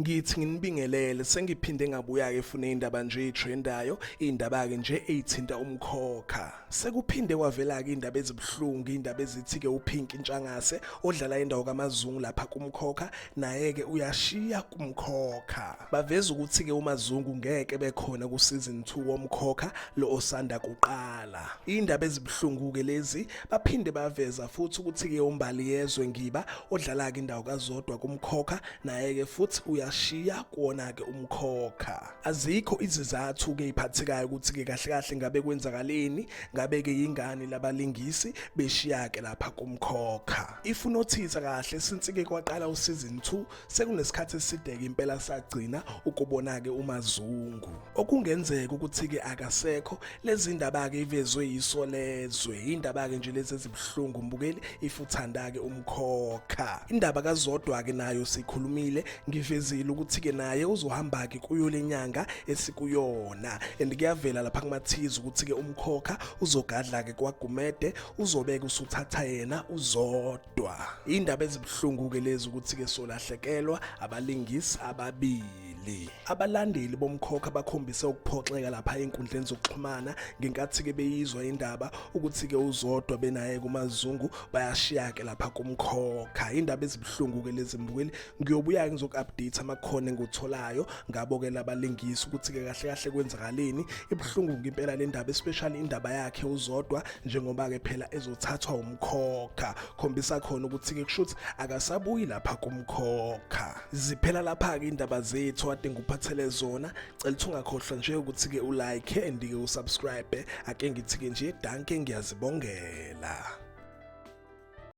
Ngithi nginibingelele sengiphinde ngabuya ke fune indaba nje etrendayo indaba ke nje ezithinta umkhokha. Sekuphinde kwavela ke indaba ezibhlungu indaba ezithi ke uPink Ntshangase odlala indawo kaMazungu lapha kumkhokha naye ke uyashiya kumkhokha. Baveza ukuthi ke uMazungu ngeke bekhona ku season 2 womkhokha lo osanda kuqala. Indaba ezibhlungu ke lezi baphinde baveza futhi ukuthi ke umbali yezwe ngiba odlala ke indawo kaZodwa kumkhokha naye ke futhi uyashiya kuona ke umkhokha. Azikho izizathu ke iphathekayo ukuthi ke kahle kahle ngabe kwenzakaleni, ngabe ke yingane labalingisi beshiya ke lapha kumkhokha. If unothisa kahle since ke kwaqala useason 2 sekunesikhathi eside ke impela sagcina ukubona ke uMazungu. Okungenzeka ukuthi ke akasekho lezi ndaba ke ivezwe yisolezwe, indaba ke nje lezi ezibhlungu mbukeli if uthanda ke umkhokha. Indaba kaZodwa ke nayo sikhulumile ngivezile ukuthi ke naye uzohamba ke kuyo lenyanga esikuyona and kuyavela lapha kumathiza ukuthi ke umkhokha uzogadla ke kwaGumede uzobeka usuthatha yena uZodwa. Indaba ezibhlungu ke lezi ukuthi ke solahlekelwa abalingisi ababili. Abalandeli bomkhokha bakhombise ukuphoxeka lapha enkundleni zokuxhumana ngenkathi ke beyizwa indaba ukuthi ke uZodwa benaye kuMazungu bayashiya ke lapha kumkhokha. Indaba ezibhlungu ke lezi mbukeli ngiyobuya ngizoku-update amakhono engutholayo ngabo ke labalingisi ukuthi ke kahle kahle kwenzakaleni. Ibhlungu ngempela le ndaba especially indaba yakhe uZodwa njengoba ke phela ezothathwa umkhokha khombisa khona ukuthi ke kushuthi akasabuyi lapha kumkhokha. Ziphela lapha ke indaba zethu ade nguphathele zona. Cela ukuthi ungakhohlwa nje ukuthi ke ulike and ke usubscribe ake ngithi ke nje danke ngiyazibongela.